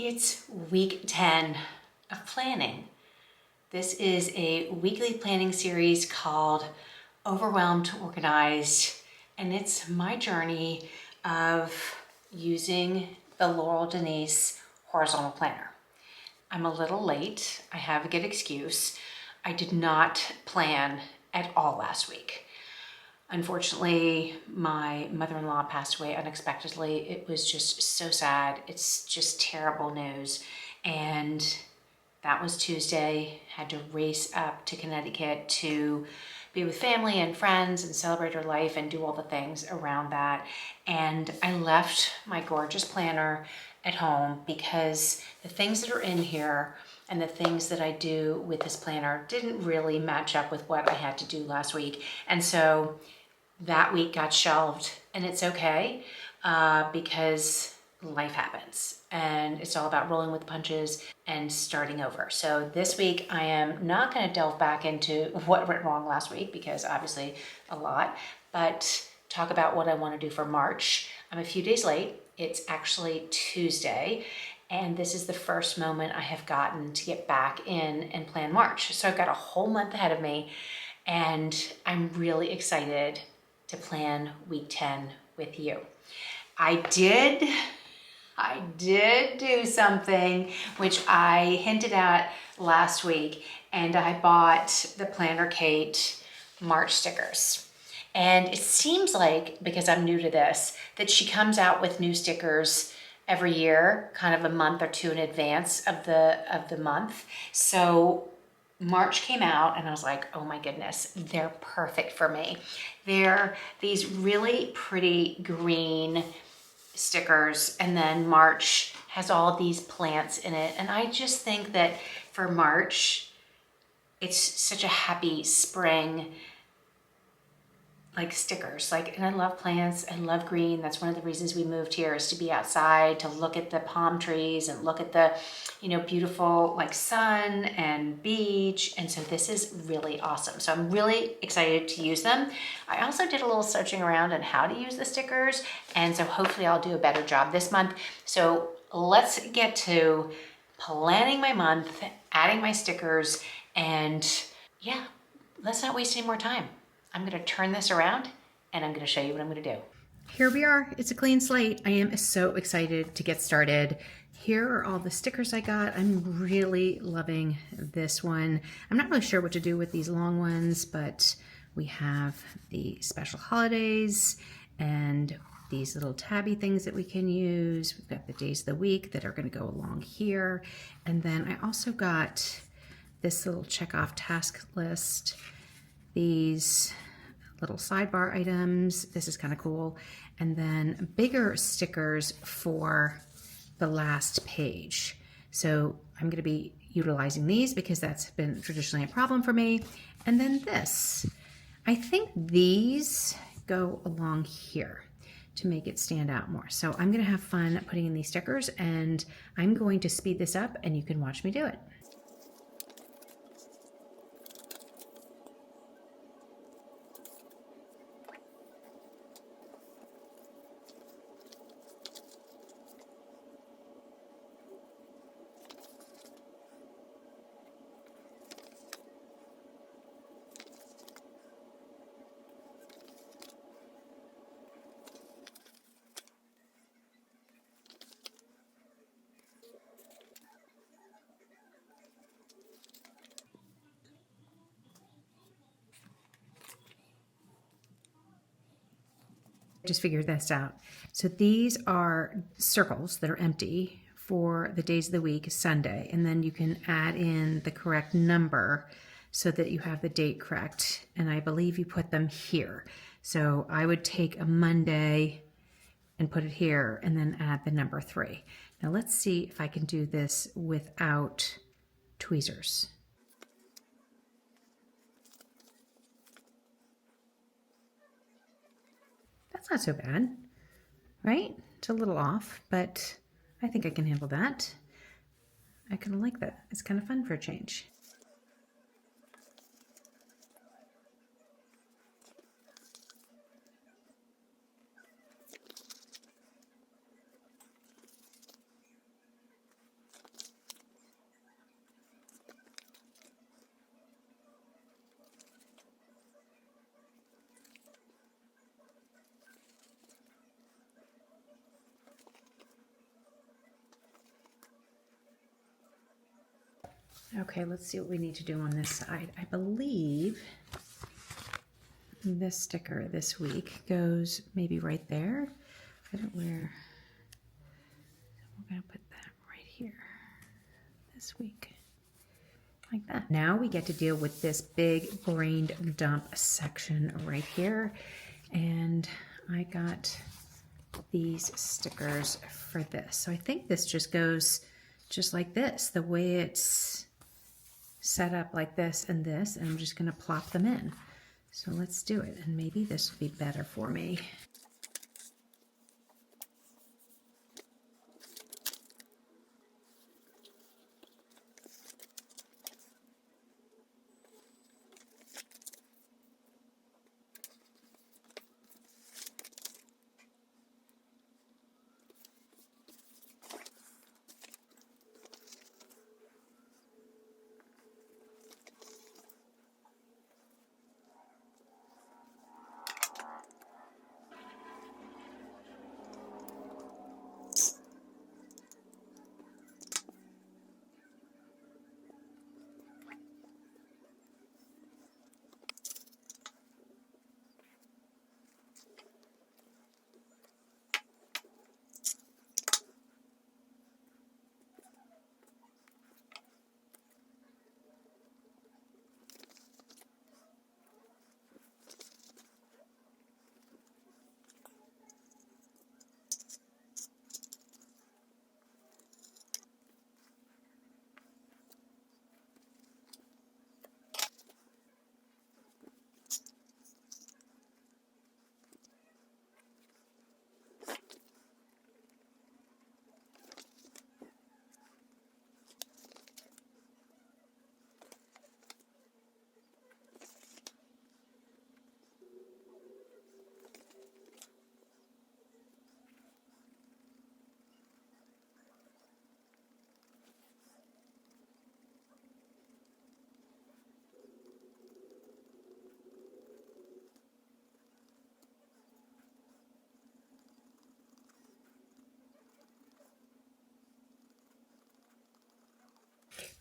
It's week 10 of planning. This is a weekly planning series called Overwhelmed to Organized, and it's my journey of using the Laurel Denise horizontal planner. I'm a little late. I have a good excuse. I did not plan at all last week. Unfortunately, my mother-in-law passed away unexpectedly. It was just so sad. It's just terrible news. And that was Tuesday. Had to race up to Connecticut to be with family and friends and celebrate her life and do all the things around that. And I left my gorgeous planner at home because the things that are in here and the things that I do with this planner didn't really match up with what I had to do last week. And so that week got shelved, and it's okay because life happens and it's all about rolling with the punches and starting over. So this week I am not going to delve back into what went wrong last week because obviously a lot, but talk about what I want to do for March. I'm a few days late. It's actually Tuesday, and this is the first moment I have gotten to get back in and plan March. So I've got a whole month ahead of me, and I'm really excited to plan week 10 with you. I did do something which I hinted at last week, and I bought the Planner Kate March stickers. And it seems like, because I'm new to this, that she comes out with new stickers every year, kind of a month or two in advance of the month. So March came out and I was like, oh my goodness, they're perfect for me. They're these really pretty green stickers, and then March has all these plants in it. And I just think that for March, it's such a happy spring, like stickers, and I love plants. I love green. That's one of the reasons we moved here, is to be outside, to look at the palm trees and look at the, beautiful sun and beach. And so this is really awesome. So I'm really excited to use them. I also did a little searching around on how to use the stickers. And so hopefully I'll do a better job this month. So let's get to planning my month, adding my stickers, and yeah, let's not waste any more time. I'm going to turn this around and I'm going to show you what I'm going to do. Here we are. It's a clean slate. I am so excited to get started. Here are all the stickers I got. I'm really loving this one. I'm not really sure what to do with these long ones, but we have the special holidays and these little tabby things that we can use. We've got the days of the week that are going to go along here. And then I also got this little check off task list, these little sidebar items. This is kind of cool. And then bigger stickers for the last page. So I'm going to be utilizing these because that's been traditionally a problem for me. And then this, I think these go along here to make it stand out more. So I'm going to have fun putting in these stickers, and I'm going to speed this up and you can watch me do it. Just figured this out. So these are circles that are empty for the days of the week, Sunday, and then you can add in the correct number so that you have the date correct. And I believe you put them here. So I would take a Monday and put it here and then add the number 3. Now let's see if I can do this without tweezers. That's not so bad, right? It's a little off, but I think I can handle that. I kind of like that. It's kind of fun for a change. Okay, let's see what we need to do on this side. I believe this sticker this week goes maybe right there. I don't know where. We're gonna put that right here this week. Like that. Now we get to deal with this big brain dump section right here. And I got these stickers for this. So I think this just goes just like this, the way it's set up like this, and I'm just gonna plop them in. So let's do it, and maybe this will be better for me.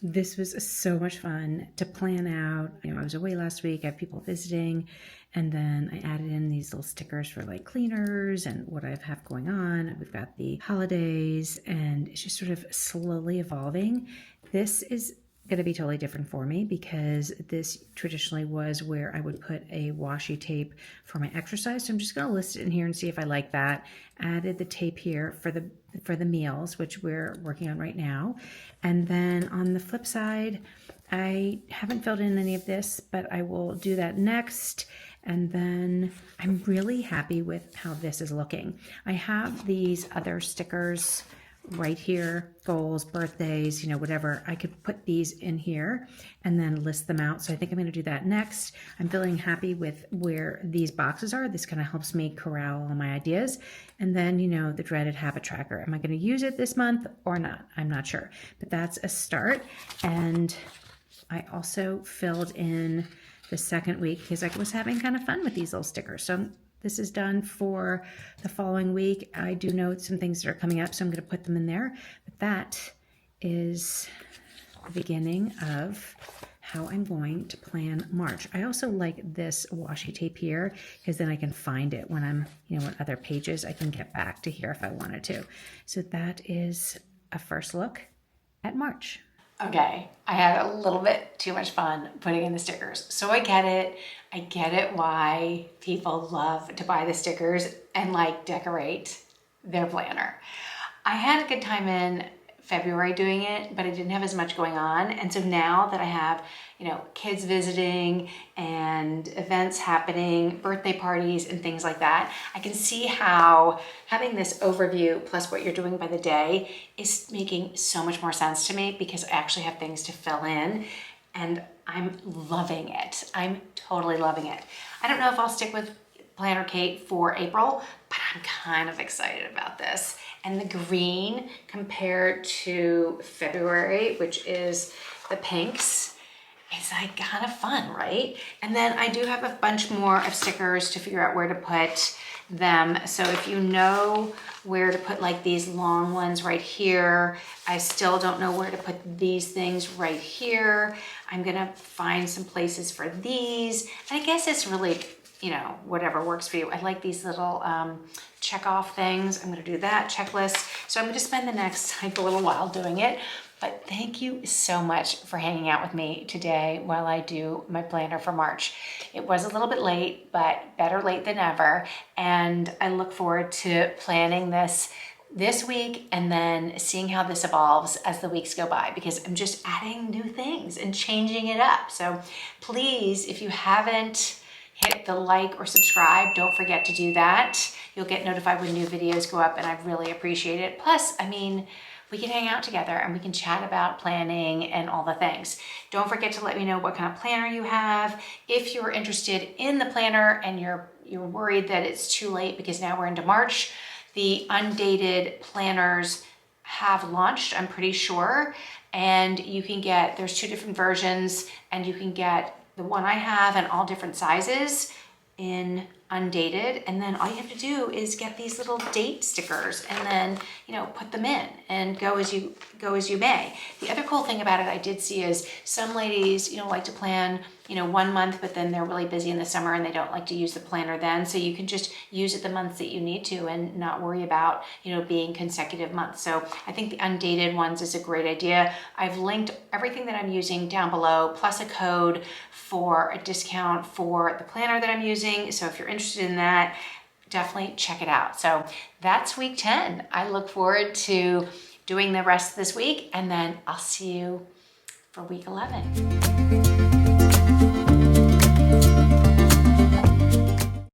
This was so much fun to plan out. I was away last week. I have people visiting, and then I added in these little stickers for like cleaners and what I have going on. We've got the holidays, and it's just sort of slowly evolving. This is going to be totally different for me because this traditionally was where I would put a washi tape for my exercise. So I'm just going to list it in here and see if I like that. Added the tape here for the meals, which we're working on right now. And then on the flip side, I haven't filled in any of this, but I will do that next. And then I'm really happy with how this is looking. I have these other stickers right here, goals, birthdays, whatever. I could put these in here and then list them out. So I think I'm going to do that next. I'm feeling happy with where these boxes are. This kind of helps me corral all my ideas. And then, the dreaded habit tracker. Am I going to use it this month or not? I'm not sure, but that's a start. And I also filled in the second week because I was having kind of fun with these little stickers. So this is done for the following week. I do note some things that are coming up, so I'm going to put them in there. But that is the beginning of how I'm going to plan March. I also like this washi tape here because then I can find it when I'm, on other pages. I can get back to here if I wanted to. So that is a first look at March. Okay, I had a little bit too much fun putting in the stickers. So I get it. I get it why people love to buy the stickers and decorate their planner. I had a good time in February doing it, but I didn't have as much going on. And so now that I have, kids visiting and events happening, birthday parties and things like that, I can see how having this overview plus what you're doing by the day is making so much more sense to me because I actually have things to fill in and I'm loving it. I'm totally loving it. I don't know if I'll stick with Planner Kate for April, but I'm kind of excited about this. And the green compared to February, which is the pinks, it's like kind of fun, right? And then I do have a bunch more of stickers to figure out where to put them. So if you know where to put like these long ones right here, I still don't know where to put these things right here. I'm gonna find some places for these. I guess it's really, you know, whatever works for you. I like these little check off things. I'm gonna do that checklist. So I'm gonna spend the next like a little while doing it. But thank you so much for hanging out with me today while I do my planner for March. It was a little bit late, but better late than never. And I look forward to planning this week and then seeing how this evolves as the weeks go by, because I'm just adding new things and changing it up. So please, if you haven't hit the like or subscribe, don't forget to do that. You'll get notified when new videos go up, and I really appreciate it. Plus, I mean, we can hang out together and we can chat about planning and all the things. Don't forget to let me know what kind of planner you have. If you're interested in the planner and you're worried that it's too late because now we're into March, the undated planners have launched, I'm pretty sure. And you can get, there's 2 different versions, and you can get the one I have in all different sizes in undated, and then all you have to do is get these little date stickers and then, you know, put them in and go as you may. The other cool thing about it I did see is some ladies, you know, like to plan, you know, 1 month, but then they're really busy in the summer and they don't like to use the planner then. So you can just use it the months that you need to and not worry about, you know, being consecutive months. So I think the undated ones is a great idea. I've linked everything that I'm using down below, plus a code for a discount for the planner that I'm using. So if you're interested in that, definitely check it out. So that's week 10. I look forward to doing the rest of this week, and then I'll see you for week 11.